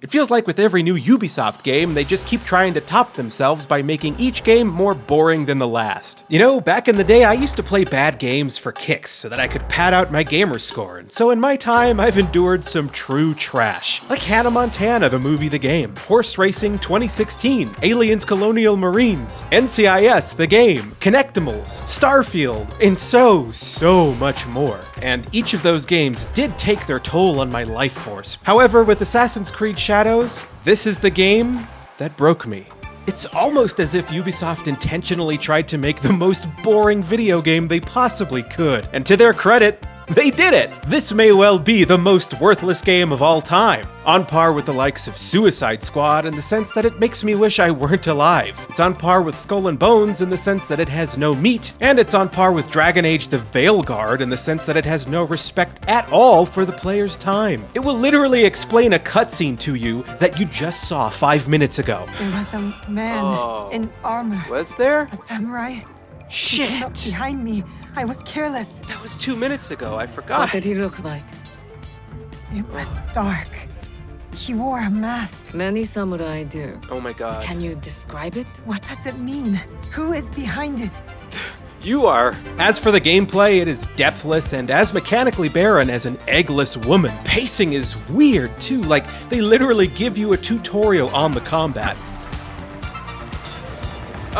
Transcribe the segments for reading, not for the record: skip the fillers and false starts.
It feels like with every new Ubisoft game, they just keep trying to top themselves by making each game more boring than the last. You know, back in the day, I used to play bad games for kicks so that I could pad out my gamer score, and so in my time, I've endured some true trash. Like Hannah Montana, the movie The Game, Horse Racing 2016, Aliens Colonial Marines, NCIS The Game, Connectimals, Starfield, and so much more. And each of those games did take their toll on my life force. However, with Assassin's Creed Shadows, this is the game that broke me. It's almost as if Ubisoft intentionally tried to make the most boring video game they possibly could. And to their credit, they did it! This may well be the most worthless game of all time, on par with the likes of Suicide Squad in the sense that it makes me wish I weren't alive. It's on par with Skull and Bones in the sense that it has no meat, and it's on par with Dragon Age the Veilguard in the sense that it has no respect at all for the player's time. It will literally explain a cutscene to you that you just saw 5 minutes ago. There was a man in armor. Was there? A samurai. He came up Shit! behind me. I was careless. That was 2 minutes ago, I What forgot. did he look like? It was dark. He wore a mask. Many samurai do. Oh my god. Can you describe it? What does it mean? Who is behind it? You are. As for the gameplay, it is depthless and as mechanically barren as an eggless woman. Pacing is weird too, like they literally give you a tutorial on the combat.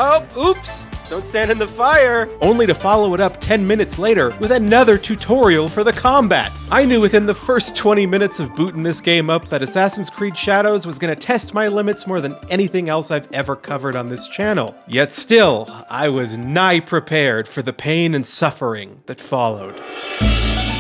Oh, oops! Don't stand in the fire! Only to follow it up 10 minutes later with another tutorial for the combat. I knew within the first 20 minutes of booting this game up that Assassin's Creed Shadows was gonna test my limits more than anything else I've ever covered on this channel. Yet still, I was nigh prepared for the pain and suffering that followed.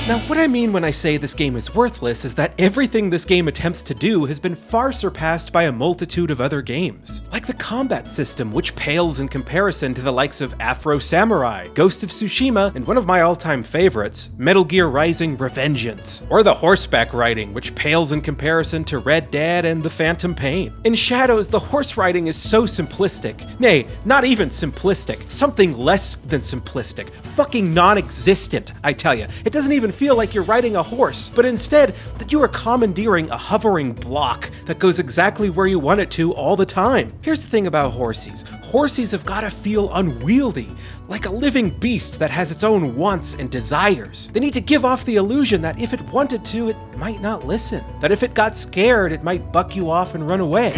Now, what I mean when I say this game is worthless is that everything this game attempts to do has been far surpassed by a multitude of other games. Like the combat system, which pales in comparison to the likes of Afro Samurai, Ghost of Tsushima, and one of my all-time favorites, Metal Gear Rising Revengeance. Or the horseback riding, which pales in comparison to Red Dead and The Phantom Pain. In Shadows, the horse riding is so simplistic. Nay, not even simplistic. Something less than simplistic. Fucking non-existent, I tell you. It doesn't even feel like you're riding a horse, but instead that you are commandeering a hovering block that goes exactly where you want it to all the time. Here's the thing about horsies. Horsies have gotta feel unwieldy, like a living beast that has its own wants and desires. They need to give off the illusion that if it wanted to, it might not listen. That if it got scared, it might buck you off and run away.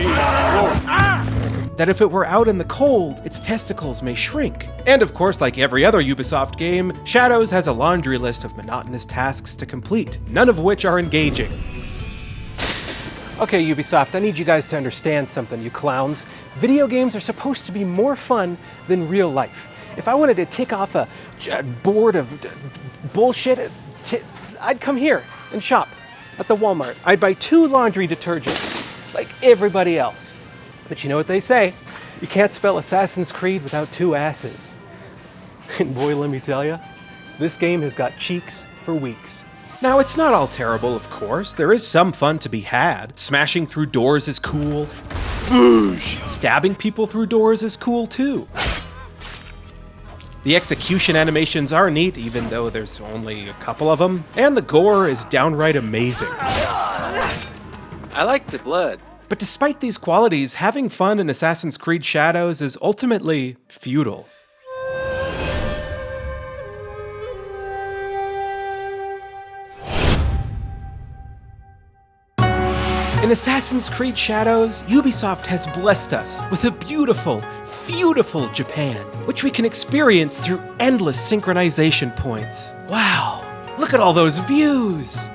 That if it were out in the cold, its testicles may shrink. And of course, like every other Ubisoft game, Shadows has a laundry list of monotonous tasks to complete, none of which are engaging. Okay, Ubisoft, I need you guys to understand something, you clowns. Video games are supposed to be more fun than real life. If I wanted to tick off a board of bullshit, I'd come here and shop at the Walmart. I'd buy 2 laundry detergents, like everybody else. But you know what they say, you can't spell Assassin's Creed without 2 asses. And boy, let me tell you, this game has got cheeks for weeks. Now, it's not all terrible, of course. There is some fun to be had. Smashing through doors is cool. Boosh! Stabbing people through doors is cool too. The execution animations are neat, even though there's only a couple of them. And the gore is downright amazing. I like the blood. But despite these qualities, having fun in Assassin's Creed Shadows is ultimately futile. In Assassin's Creed Shadows, Ubisoft has blessed us with a beautiful Japan, which we can experience through endless synchronization points. Wow, look at all those views!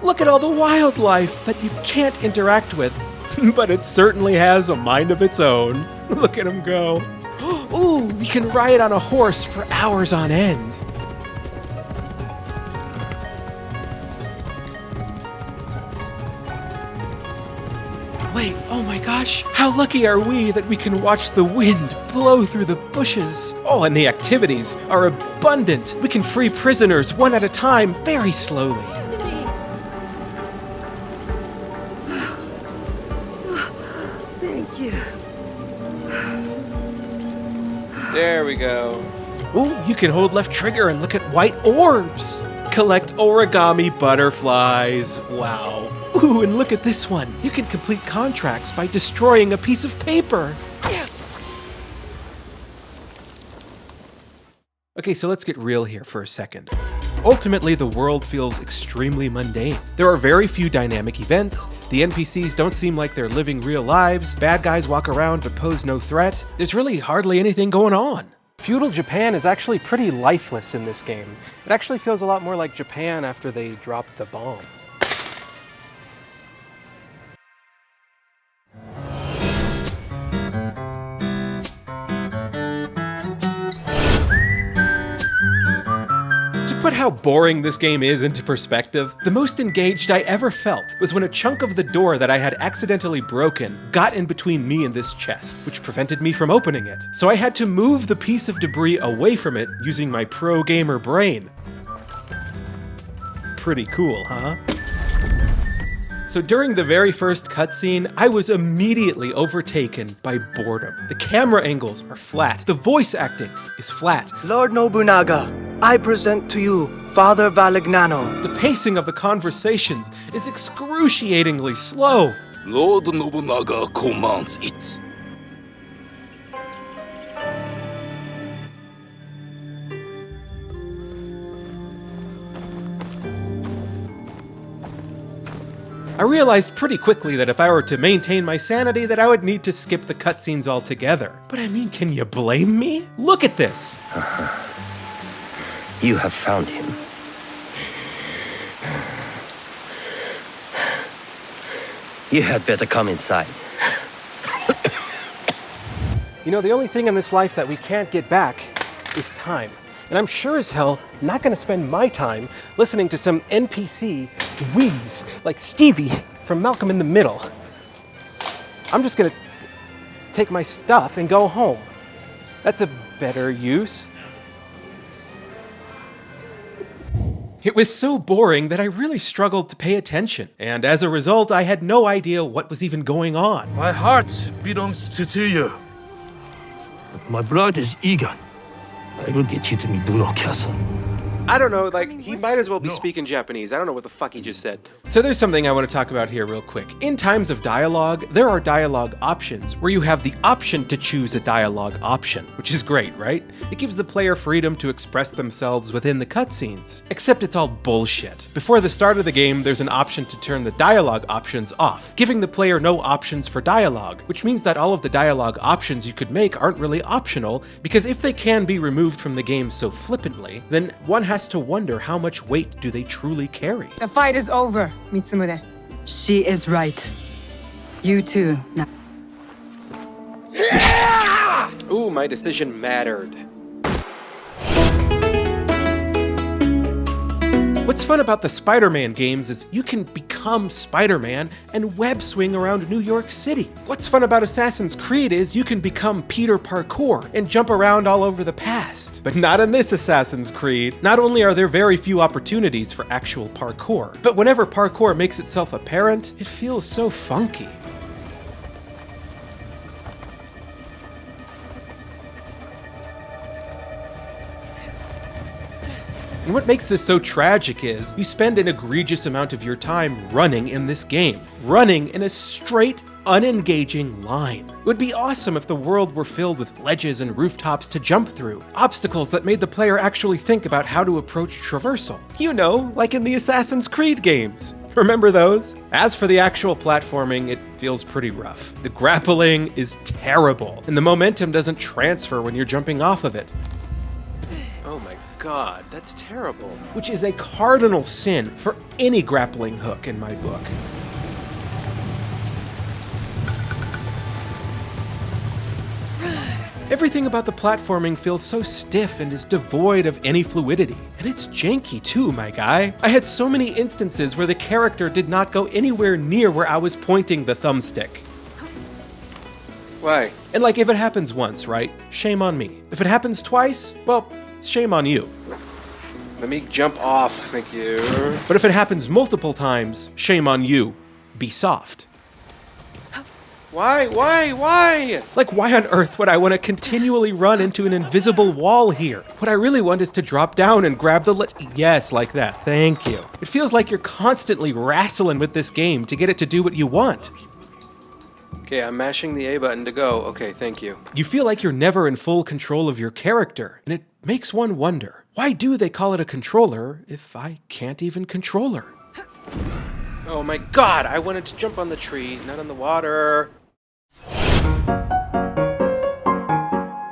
Look at all the wildlife that you can't interact with, but it certainly has a mind of its own. Look at him go. Ooh, you can ride on a horse for hours on end. Wait, oh my gosh, how lucky are we that we can watch the wind blow through the bushes. Oh, and the activities are abundant. We can free prisoners one at a time very slowly. There we go. Ooh, you can hold left trigger and look at white orbs. Collect origami butterflies. Wow. Ooh, and look at this one. You can complete contracts by destroying a piece of paper. Okay, so let's get real here for a second. Ultimately, the world feels extremely mundane. There are very few dynamic events, the NPCs don't seem like they're living real lives, bad guys walk around but pose no threat. There's really hardly anything going on. Feudal Japan is actually pretty lifeless in this game. It actually feels a lot more like Japan after they dropped the bomb. To put how boring this game is into perspective, the most engaged I ever felt was when a chunk of the door that I had accidentally broken got in between me and this chest, which prevented me from opening it. So I had to move the piece of debris away from it using my pro gamer brain. Pretty cool, huh? So during the very first cutscene, I was immediately overtaken by boredom. The camera angles are flat, the voice acting is flat. Lord Nobunaga, I present to you Father Valignano. The pacing of the conversations is excruciatingly slow. Lord Nobunaga commands it. I realized pretty quickly that if I were to maintain my sanity, that I would need to skip the cutscenes altogether. But I mean, can you blame me? Look at this! You have found him. You had better come inside. You know, the only thing in this life that we can't get back is time. And I'm sure as hell not gonna spend my time listening to some NPC wheeze like Stevie from Malcolm in the Middle. I'm just gonna take my stuff and go home. That's a better use. It was so boring that I really struggled to pay attention, and as a result, I had no idea what was even going on. My heart belongs to you. My blood is eager. I will get you to Miduro Castle. I don't know, like, he might as well be speaking Japanese. I don't know what the fuck he just said. So there's something I want to talk about here real quick. In times of dialogue, there are dialogue options where you have the option to choose a dialogue option, which is great, right? It gives the player freedom to express themselves within the cutscenes. Except it's all bullshit. Before the start of the game, there's an option to turn the dialogue options off, giving the player no options for dialogue, which means that all of the dialogue options you could make aren't really optional, because if they can be removed from the game so flippantly, then one has to wonder how much weight do they truly carry. The fight is over, Mitsumure. She is right. You too. Now. Ooh, my decision mattered. What's fun about the Spider-Man games is you can become Spider-Man and web swing around New York City. What's fun about Assassin's Creed is you can become Peter Parkour and jump around all over the past. But not in this Assassin's Creed. Not only are there very few opportunities for actual parkour, but whenever parkour makes itself apparent, it feels so funky. And what makes this so tragic is, you spend an egregious amount of your time running in this game. Running in a straight, unengaging line. It would be awesome if the world were filled with ledges and rooftops to jump through. Obstacles that made the player actually think about how to approach traversal. You know, like in the Assassin's Creed games. Remember those? As for the actual platforming, it feels pretty rough. The grappling is terrible, and the momentum doesn't transfer when you're jumping off of it. Oh my God, that's terrible. Which is a cardinal sin for any grappling hook in my book. Everything about the platforming feels so stiff and is devoid of any fluidity. And it's janky too, my guy. I had so many instances where the character did not go anywhere near where I was pointing the thumbstick. Why? And like, if it happens once, right? Shame on me. If it happens twice, well, shame on you. Let me jump off, thank you. But if it happens multiple times, shame on you. Be soft. Why? Like, why on earth would I want to continually run into an invisible wall here? What I really want is to drop down and grab the yes, like that. Thank you. It feels like you're constantly wrestling with this game to get it to do what you want. Okay, I'm mashing the A button to go. Okay, thank you. You feel like you're never in full control of your character, and it makes one wonder, why do they call it a controller if I can't even control her? Oh my god, I wanted to jump on the tree, not on the water.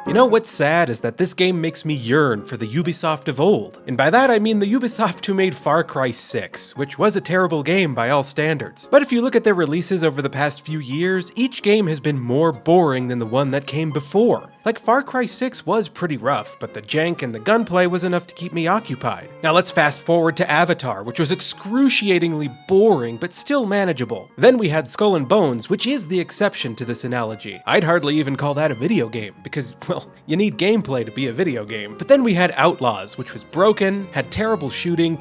You know what's sad is that this game makes me yearn for the Ubisoft of old. And by that I mean the Ubisoft who made Far Cry 6, which was a terrible game by all standards. But if you look at their releases over the past few years, each game has been more boring than the one that came before. Like, Far Cry 6 was pretty rough, but the jank and the gunplay was enough to keep me occupied. Now let's fast forward to Avatar, which was excruciatingly boring, but still manageable. Then we had Skull and Bones, which is the exception to this analogy. I'd hardly even call that a video game, because, well, you need gameplay to be a video game. But then we had Outlaws, which was broken, had terrible shooting,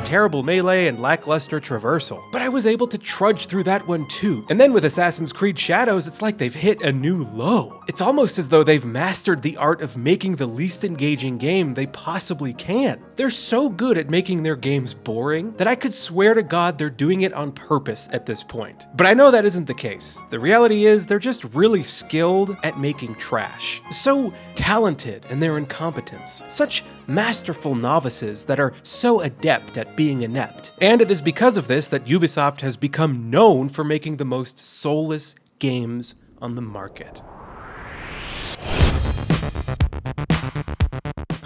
terrible melee, and lackluster traversal. But I was able to trudge through that one too. And then with Assassin's Creed Shadows, it's like they've hit a new low. It's almost as though they've mastered the art of making the least engaging game they possibly can. They're so good at making their games boring that I could swear to God they're doing it on purpose at this point. But I know that isn't the case. The reality is they're just really skilled at making trash. So talented in their incompetence. Such masterful novices that are so adept at being inept. And it is because of this that Ubisoft has become known for making the most soulless games on the market.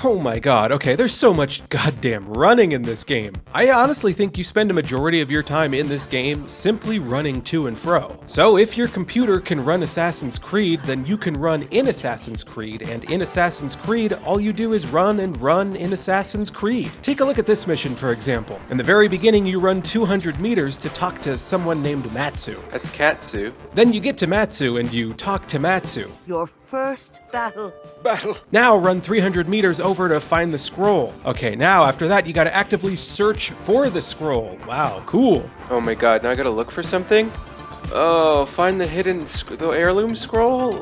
Oh my god, okay, there's so much goddamn running in this game. I honestly think you spend a majority of your time in this game simply running to and fro. So if your computer can run Assassin's Creed, then you can run in Assassin's Creed, and in Assassin's Creed, all you do is run and run in Assassin's Creed. Take a look at this mission, for example. In the very beginning, you run 200 meters to talk to someone named Matsu. That's Katsu. Then you get to Matsu and you talk to Matsu. Your first battle. Now run 300 meters over to find the scroll. Okay, now after that you gotta actively search for the scroll. Wow, cool. Oh my god, now I gotta look for something? Oh, find the hidden, the heirloom scroll?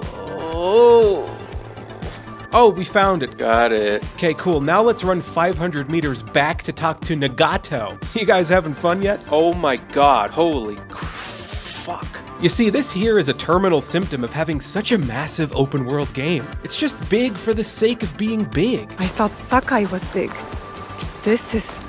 Oh, we found it. Got it. Okay, cool. Now let's run 500 meters back to talk to Nagato. You guys having fun yet? Oh my god, holy fuck. You see, this here is a terminal symptom of having such a massive open world game. It's just big for the sake of being big. I thought Sakai was big. This is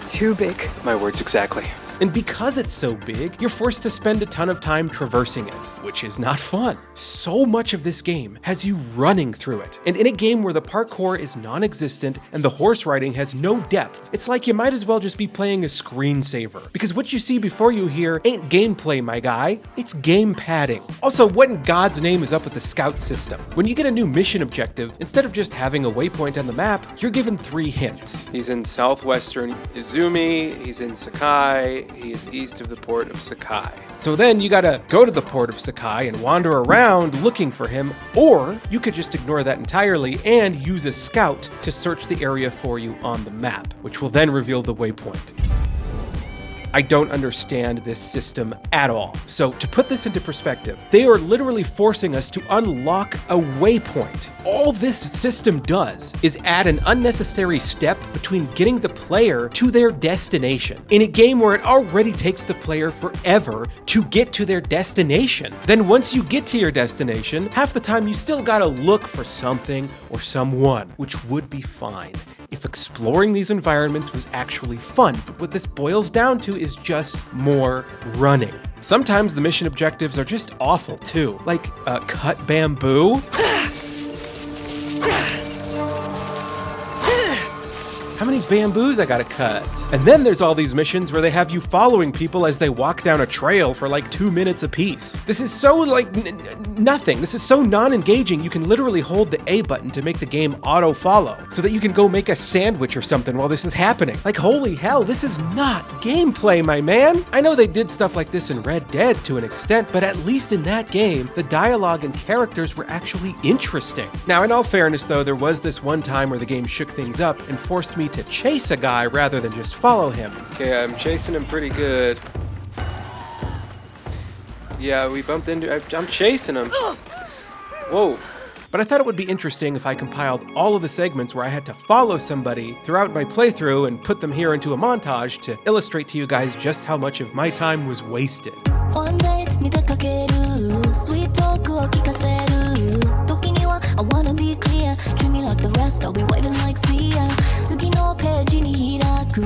too big. My words exactly. And because it's so big, you're forced to spend a ton of time traversing it, which is not fun. So much of this game has you running through it. And in a game where the parkour is non-existent and the horse riding has no depth, it's like you might as well just be playing a screensaver. Because what you see before you here ain't gameplay, my guy. It's game padding. Also, what in God's name is up with the scout system? When you get a new mission objective, instead of just having a waypoint on the map, you're given 3 hints. He's in southwestern Izumi, he's in Sakai, he is east of the port of Sakai. So then you gotta go to the port of Sakai and wander around looking for him, or you could just ignore that entirely and use a scout to search the area for you on the map, which will then reveal the waypoint. I don't understand this system at all. So to put this into perspective, they are literally forcing us to unlock a waypoint. All this system does is add an unnecessary step between getting the player to their destination. In a game where it already takes the player forever to get to their destination. Then once you get to your destination, half the time you still gotta look for something or someone, which would be fine if exploring these environments was actually fun, but what this boils down to is just more running. Sometimes the mission objectives are just awful too, like cut bamboo. How many bamboos I gotta cut? And then there's all these missions where they have you following people as they walk down a trail for like 2 minutes apiece. This is so like nothing. This is so non-engaging. You can literally hold the A button to make the game auto-follow so that you can go make a sandwich or something while this is happening. Like, holy hell, this is not gameplay, my man. I know they did stuff like this in Red Dead to an extent, but at least in that game, the dialogue and characters were actually interesting. Now, in all fairness though, there was this one time where the game shook things up and forced me to chase a guy rather than just follow him. Okay, I'm chasing him pretty good. Yeah, we bumped into... I'm chasing him. Whoa. But I thought it would be interesting if I compiled all of the segments where I had to follow somebody throughout my playthrough and put them here into a montage to illustrate to you guys just how much of my time was wasted. One date に出かける Sweet talk を聞かせる時には I wanna be clear Treat me like the rest I'll be waving like Sia 次のページに開く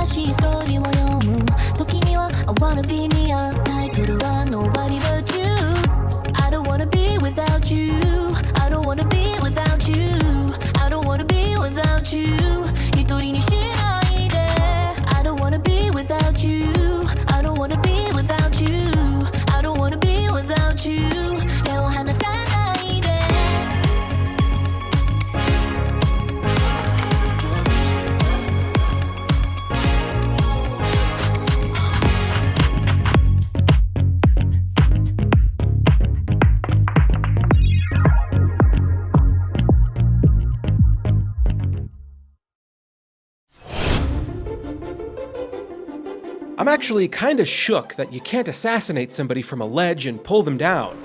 新しいストーリーを読む時には I wanna be near タイトルは Nobody but you I don't wanna be without you I don't wanna be without you I don't wanna be without you 一人にしないで I don't wanna be without you I don't wanna be without you I don't wanna be without you 手を離さないでI'm actually kinda shook that you can't assassinate somebody from a ledge and pull them down.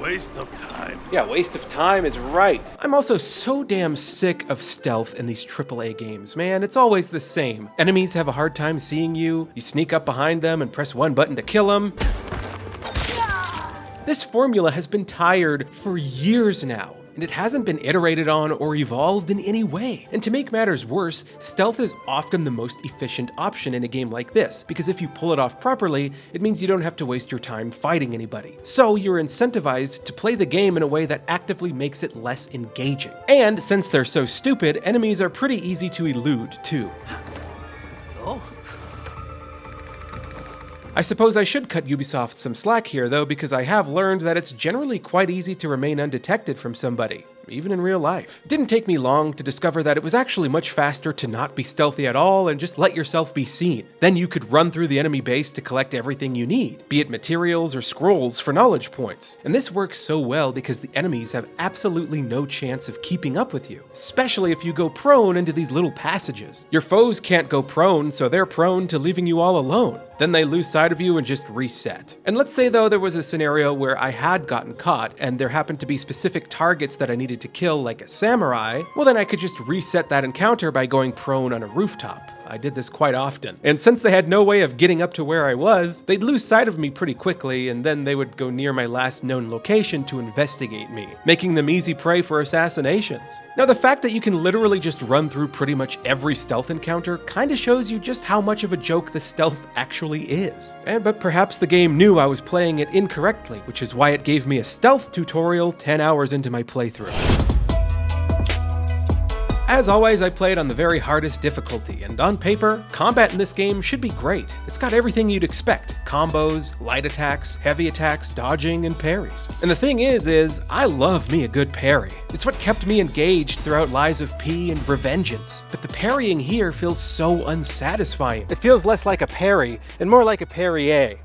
Waste of time. Yeah, waste of time is right. I'm also so damn sick of stealth in these AAA games, man. It's always the same. Enemies have a hard time seeing you, you sneak up behind them and press one button to kill them. This formula has been tired for years now, and it hasn't been iterated on or evolved in any way. And to make matters worse, stealth is often the most efficient option in a game like this, because if you pull it off properly, it means you don't have to waste your time fighting anybody. So you're incentivized to play the game in a way that actively makes it less engaging. And since they're so stupid, enemies are pretty easy to elude, too. I suppose I should cut Ubisoft some slack here, though, because I have learned that it's generally quite easy to remain undetected from somebody, even in real life. It didn't take me long to discover that it was actually much faster to not be stealthy at all and just let yourself be seen. Then you could run through the enemy base to collect everything you need, be it materials or scrolls for knowledge points. And this works so well because the enemies have absolutely no chance of keeping up with you, especially if you go prone into these little passages. Your foes can't go prone, so they're prone to leaving you all alone. Then they lose sight of you and just reset. And let's say though there was a scenario where I had gotten caught and there happened to be specific targets that I needed to kill, like a samurai, well then I could just reset that encounter by going prone on a rooftop. I did this quite often. And since they had no way of getting up to where I was, they'd lose sight of me pretty quickly, and then they would go near my last known location to investigate me, making them easy prey for assassinations. Now, the fact that you can literally just run through pretty much every stealth encounter kinda shows you just how much of a joke the stealth actually is. But perhaps the game knew I was playing it incorrectly, which is why it gave me a stealth tutorial 10 hours into my playthrough. As always, I played on the very hardest difficulty, and on paper, combat in this game should be great. It's got everything you'd expect: combos, light attacks, heavy attacks, dodging, and parries. And the thing is I love me a good parry. It's what kept me engaged throughout Lies of P and Revengeance. But the parrying here feels so unsatisfying. It feels less like a parry, and more like a parrier.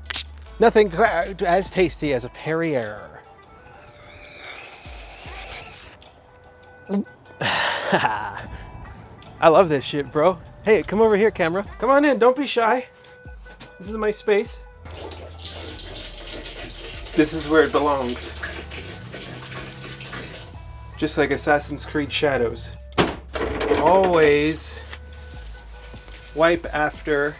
Nothing as tasty as a parrier. I love this shit, bro. Hey, come over here, camera. Come on in, don't be shy. This is my space. This is where it belongs. Just like Assassin's Creed Shadows. Always wipe after.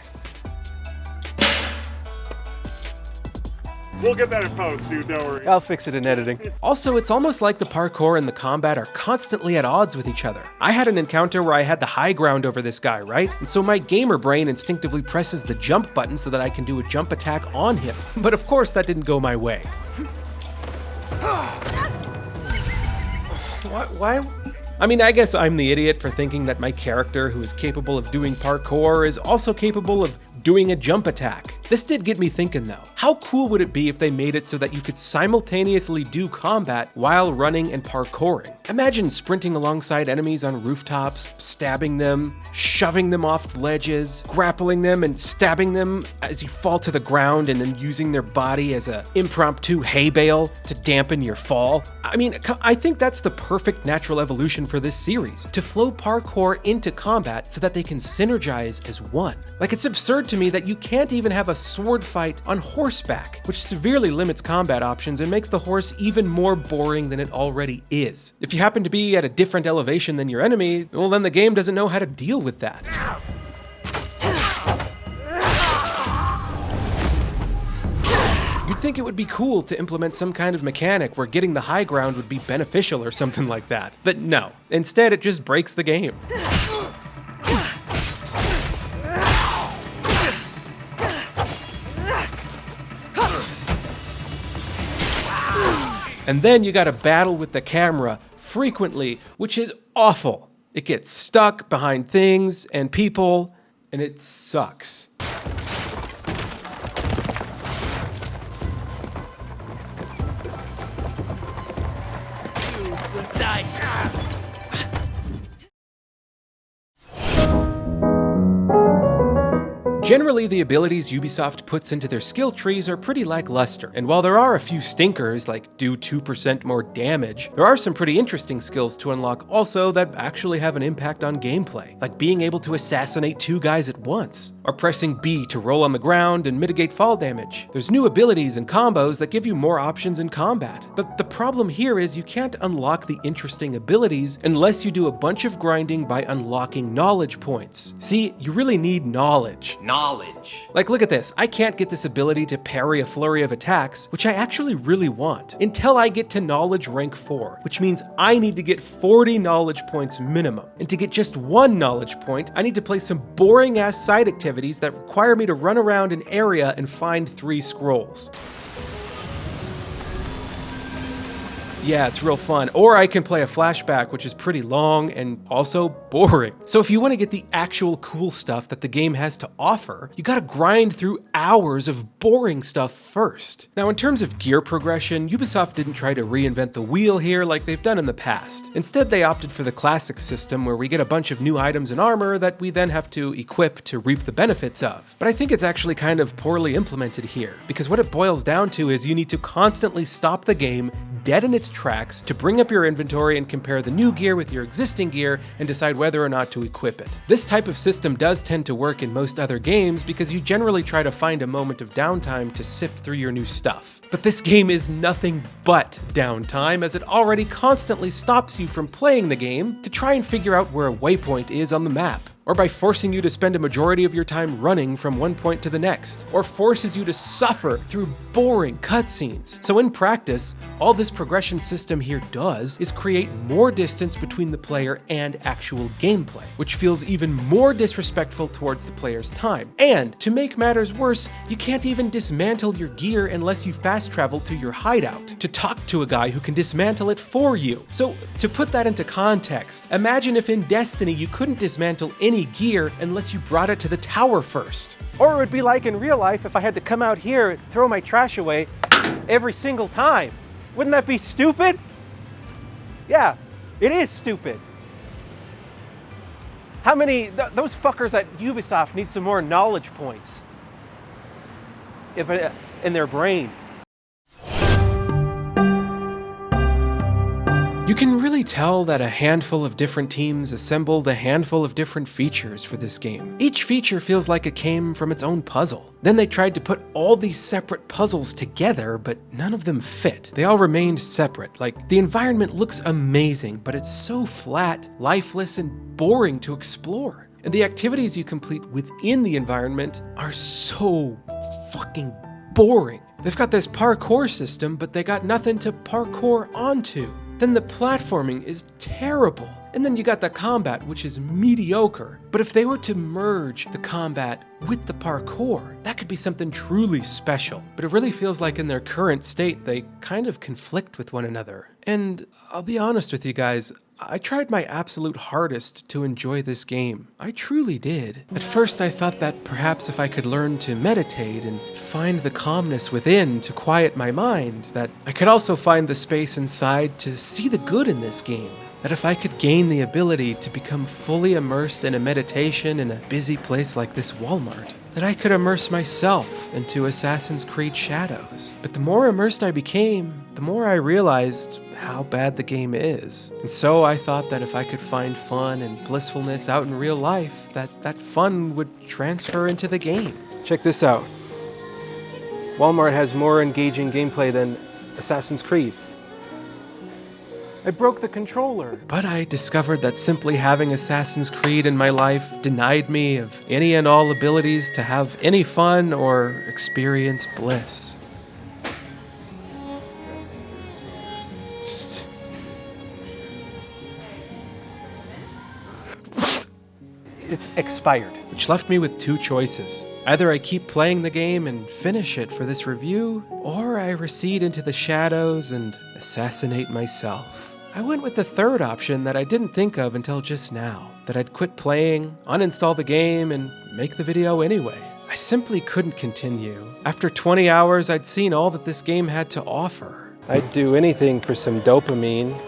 We'll get that in post, dude, don't worry. I'll fix it in editing. Also, it's almost like the parkour and the combat are constantly at odds with each other. I had an encounter where I had the high ground over this guy, right? And so my gamer brain instinctively presses the jump button so that I can do a jump attack on him. But of course, that didn't go my way. Why? I mean, I guess I'm the idiot for thinking that my character, who is capable of doing parkour, is also capable of doing a jump attack. This did get me thinking though. How cool would it be if they made it so that you could simultaneously do combat while running and parkouring? Imagine sprinting alongside enemies on rooftops, stabbing them, shoving them off ledges, grappling them and stabbing them as you fall to the ground, and then using their body as an impromptu hay bale to dampen your fall. I mean, I think that's the perfect natural evolution for this series, to flow parkour into combat so that they can synergize as one. Like, it's absurd occurred to me that you can't even have a sword fight on horseback, which severely limits combat options and makes the horse even more boring than it already is. If you happen to be at a different elevation than your enemy, well then the game doesn't know how to deal with that. You'd think it would be cool to implement some kind of mechanic where getting the high ground would be beneficial or something like that. But no, instead it just breaks the game. And then you gotta battle with the camera frequently, which is awful. It gets stuck behind things and people, and it sucks. Generally, the abilities Ubisoft puts into their skill trees are pretty lackluster, and while there are a few stinkers like do 2% more damage, there are some pretty interesting skills to unlock also that actually have an impact on gameplay, like being able to assassinate 2 guys at once, or pressing B to roll on the ground and mitigate fall damage. There's new abilities and combos that give you more options in combat, but the problem here is you can't unlock the interesting abilities unless you do a bunch of grinding by unlocking knowledge points. See, you really need knowledge. Like, look at this. I can't get this ability to parry a flurry of attacks, which I actually really want, until I get to knowledge rank 4, which means I need to get 40 knowledge points minimum. And to get just 1 knowledge point, I need to play some boring ass side activities that require me to run around an area and find 3 scrolls. Yeah, it's real fun. Or I can play a flashback, which is pretty long and also boring. So if you want to get the actual cool stuff that the game has to offer, you gotta grind through hours of boring stuff first. Now, in terms of gear progression, Ubisoft didn't try to reinvent the wheel here like they've done in the past. Instead, they opted for the classic system where we get a bunch of new items and armor that we then have to equip to reap the benefits of. But I think it's actually kind of poorly implemented here, because what it boils down to is you need to constantly stop the game dead in its tracks to bring up your inventory and compare the new gear with your existing gear and decide whether or not to equip it. This type of system does tend to work in most other games because you generally try to find a moment of downtime to sift through your new stuff. But this game is nothing but downtime, as it already constantly stops you from playing the game to try and figure out where a waypoint is on the map, or by forcing you to spend a majority of your time running from one point to the next, or forces you to suffer through boring cutscenes. So in practice, all this progression system here does is create more distance between the player and actual gameplay, which feels even more disrespectful towards the player's time. And to make matters worse, you can't even dismantle your gear unless you fast travel to your hideout to talk to a guy who can dismantle it for you. So to put that into context, imagine if in Destiny you couldn't dismantle any gear unless you brought it to the tower first. Or it would be like in real life if I had to come out here and throw my trash away every single time. Wouldn't that be stupid? Yeah, it is stupid. How many, those fuckers at Ubisoft need some more knowledge points in their brain. You can really tell that a handful of different teams assembled a handful of different features for this game. Each feature feels like it came from its own puzzle. Then they tried to put all these separate puzzles together, but none of them fit. They all remained separate. Like, the environment looks amazing, but it's so flat, lifeless, and boring to explore. And the activities you complete within the environment are so fucking boring. They've got this parkour system, but they got nothing to parkour onto. Then the platforming is terrible. And then you got the combat, which is mediocre. But if they were to merge the combat with the parkour, that could be something truly special. But it really feels like in their current state, they kind of conflict with one another. And I'll be honest with you guys, I tried my absolute hardest to enjoy this game. I truly did. At first I thought that perhaps if I could learn to meditate and find the calmness within to quiet my mind, that I could also find the space inside to see the good in this game. That if I could gain the ability to become fully immersed in a meditation in a busy place like this Walmart, that I could immerse myself into Assassin's Creed Shadows. But the more immersed I became, the more I realized how bad the game is. And so I thought that if I could find fun and blissfulness out in real life, that fun would transfer into the game. Check this out. Walmart has more engaging gameplay than Assassin's Creed. I broke the controller. But I discovered that simply having Assassin's Creed in my life denied me of any and all abilities to have any fun or experience bliss. It's expired. Which left me with two choices. Either I keep playing the game and finish it for this review, or I recede into the shadows and assassinate myself. I went with the third option that I didn't think of until just now, that I'd quit playing, uninstall the game, and make the video anyway. I simply couldn't continue. After 20 hours, I'd seen all that this game had to offer. I'd do anything for some dopamine.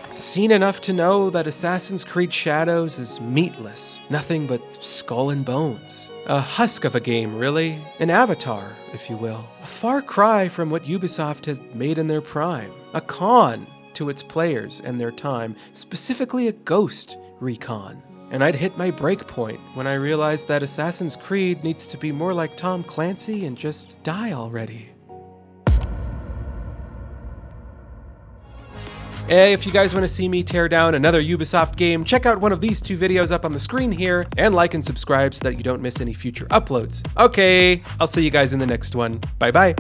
Seen enough to know that Assassin's Creed Shadows is meatless, nothing but skull and bones. A husk of a game, really. An avatar, if you will. A far cry from what Ubisoft has made in their prime. A con to its players and their time, specifically a ghost recon. And I'd hit my break point when I realized that Assassin's Creed needs to be more like Tom Clancy and just die already. Hey, if you guys want to see me tear down another Ubisoft game, check out one of these two videos up on the screen here, and like and subscribe so that you don't miss any future uploads. Okay, I'll see you guys in the next one. Bye-bye.